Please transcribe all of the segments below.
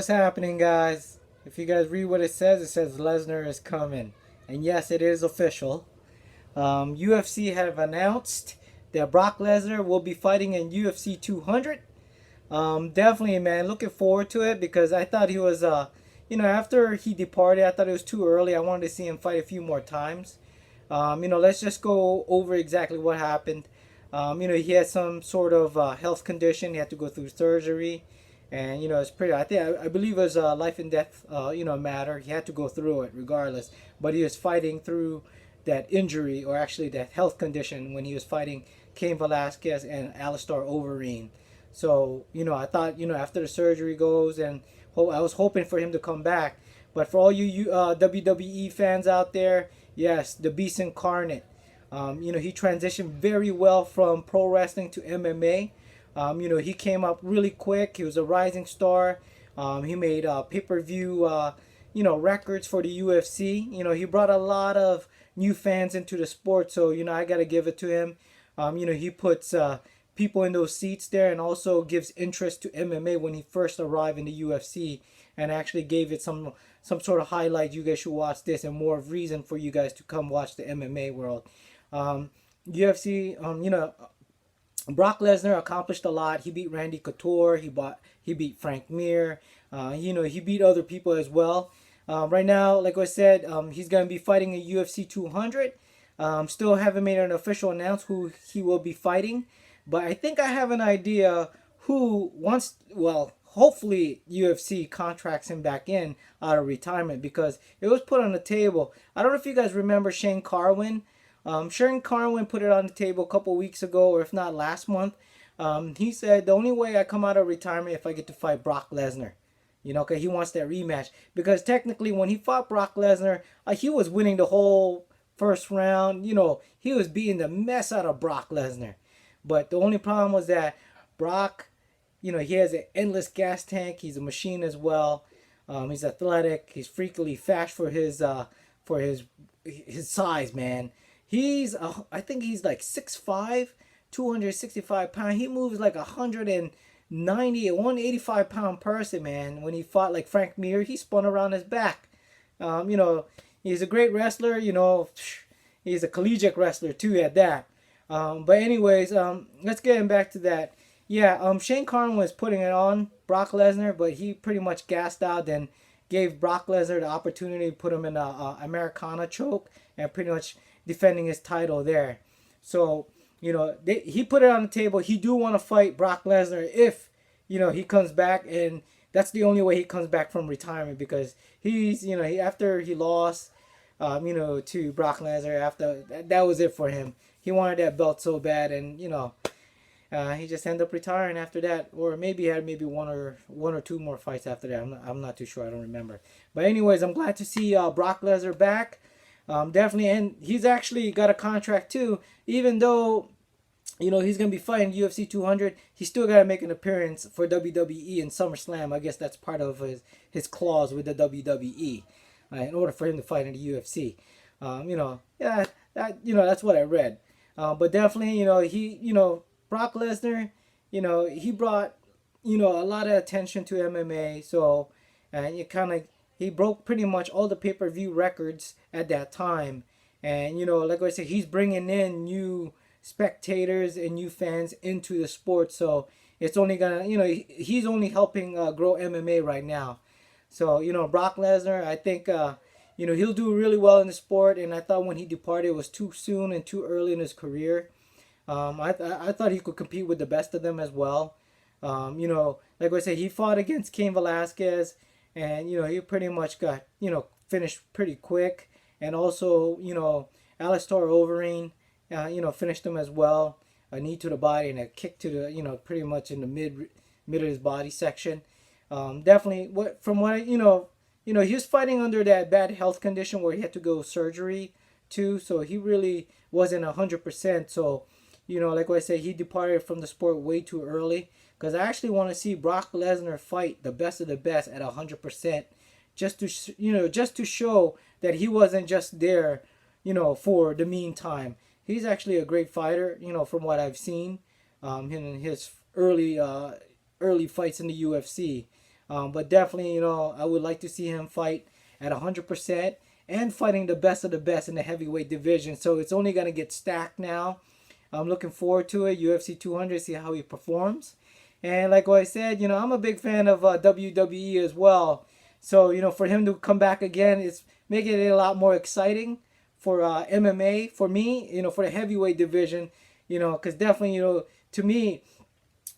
happening, guys? If you guys read what it says Lesnar is coming. And yes, it is official. UFC have announced that Brock Lesnar will be fighting in UFC 200. Definitely, man, looking forward to it because I thought he was, after he departed, I thought it was too early. I wanted to see him fight a few more times. Let's just go over exactly what happened. He had some sort of health condition. He had to go through surgery, and it's pretty. I believe it was a life and death, matter. He had to go through it regardless, but he was fighting through that injury, or actually that health condition, when he was fighting Cain Velasquez and Alistair Overeem. So I thought after the surgery goes, and I was hoping for him to come back. But for all you WWE fans out there, yes, the Beast Incarnate. He transitioned very well from pro wrestling to MMA. He came up really quick. He was a rising star. He made pay-per-view, records for the UFC. He brought a lot of new fans into the sport. So, I got to give it to him. He puts people in those seats there, and also gives interest to MMA when he first arrived in the UFC, and actually gave it some sort of highlight. You guys should watch this, and more of reason for you guys to come watch the MMA world. UFC, Brock Lesnar accomplished a lot. He beat Randy Couture. He beat Frank Mir. He beat other people as well. Right now, like I said, he's gonna be fighting in UFC 200. Still haven't made an official announce who he will be fighting, but I think I have an idea who wants. Well, hopefully UFC contracts him back in out of retirement, because it was put on the table. I don't know if you guys remember Shane Carwin. Shane Carwin put it on the table a couple weeks ago, or if not last month. He said the only way I come out of retirement if I get to fight Brock Lesnar. Because he wants that rematch. Because technically, when he fought Brock Lesnar, he was winning the whole first round. He was beating the mess out of Brock Lesnar. But the only problem was that Brock, he has an endless gas tank. He's a machine as well. He's athletic. He's freakily fast for his size, man. I think he's like 6'5", 265 pounds. He moves like 190, 185 pound person, man. When he fought like Frank Mir, he spun around his back. He's a great wrestler. He's a collegiate wrestler too at that. But anyways, let's get him back to that. Yeah, Shane Carwin was putting it on Brock Lesnar, but he pretty much gassed out and gave Brock Lesnar the opportunity to put him in a Americana choke, and pretty much defending his title there. So, he put it on the table. He do want to fight Brock Lesnar if, he comes back, and that's the only way he comes back from retirement, because he's, after he lost, to Brock Lesnar, after that was it for him. He wanted that belt so bad, and, he just ended up retiring after that, or maybe he had one or two more fights after that. I'm not too sure. I don't remember. But anyways, I'm glad to see Brock Lesnar back. Definitely, and he's actually got a contract too. Even though, he's gonna be fighting UFC 200, he still gotta make an appearance for WWE in SummerSlam. I guess that's part of his clause with the WWE, in order for him to fight in the UFC. That's what I read. But definitely, Brock Lesnar, he brought, a lot of attention to MMA. So, and he broke pretty much all the pay-per-view records at that time. And, like I said, he's bringing in new spectators and new fans into the sport. So it's only gonna, he's only helping grow MMA right now. So, Brock Lesnar, I think, he'll do really well in the sport. And I thought when he departed, it was too soon and too early in his career. I thought he could compete with the best of them as well. Like I said, he fought against Cain Velasquez, and he pretty much got finished pretty quick. And also, Alistair Overeem, finished him as well. A knee to the body and a kick to the pretty much in the mid of his body section. Definitely, he was fighting under that bad health condition where he had to go surgery too. So he really wasn't 100%. So, like I said, he departed from the sport way too early. Because I actually want to see Brock Lesnar fight the best of the best at 100%, just to show that he wasn't just there, for the meantime. He's actually a great fighter, from what I've seen, in his early fights in the UFC. But definitely, you know, I would like to see him fight at 100% and fighting the best of the best in the heavyweight division. So it's only going to get stacked now. I'm looking forward to it. UFC 200, see how he performs. And like what I said, you know, I'm a big fan of WWE as well. So, you know, for him to come back again, it's making it a lot more exciting for MMA. For me, you know, for the heavyweight division, you know, because definitely, you know, to me,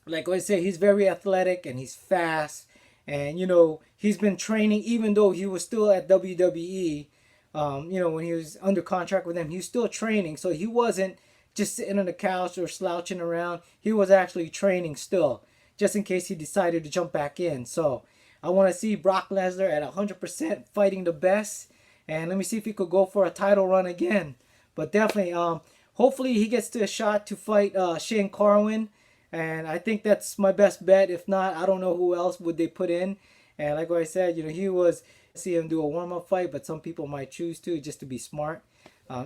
like I said, he's very athletic and he's fast. And, you know, he's been training even though he was still at WWE. You know, when he was under contract with them, he was still training. So he wasn't just sitting on the couch or slouching around. He was actually training still, just in case he decided to jump back in. So I want to see Brock Lesnar at 100% fighting the best. And let me see if he could go for a title run again. But definitely, hopefully he gets to a shot to fight Shane Carwin. And I think that's my best bet. If not, I don't know who else would they put in. And like what I said, you know, he was see him do a warm-up fight, but some people might choose to just to be smart,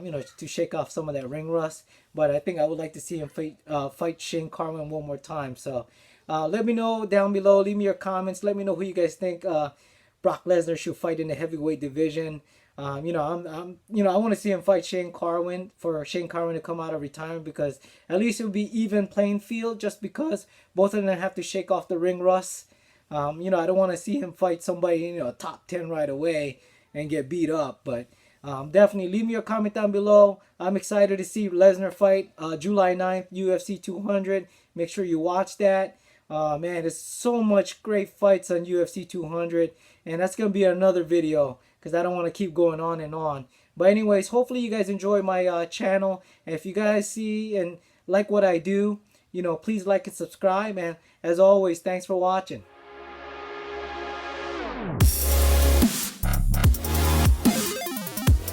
you know, to shake off some of that ring rust. But I think I would like to see him fight Shane Carwin one more time. So let me know down below. Leave me your comments. Let me know who you guys think Brock Lesnar should fight in the heavyweight division. You know, you know, I want to see him fight Shane Carwin, for Shane Carwin to come out of retirement, because at least it would be even playing field, just because both of them have to shake off the ring rust. You know, I don't want to see him fight somebody, you know, top 10 right away and get beat up. But definitely leave me your comment down below. I'm excited to see Lesnar fight July 9th, UFC 200. Make sure you watch that. Man, there's so much great fights on UFC 200, and that's going to be another video, because I don't want to keep going on and on. But anyways, hopefully you guys enjoy my channel. And if you guys see and like what I do, you know, please like and subscribe. And as always, thanks for watching.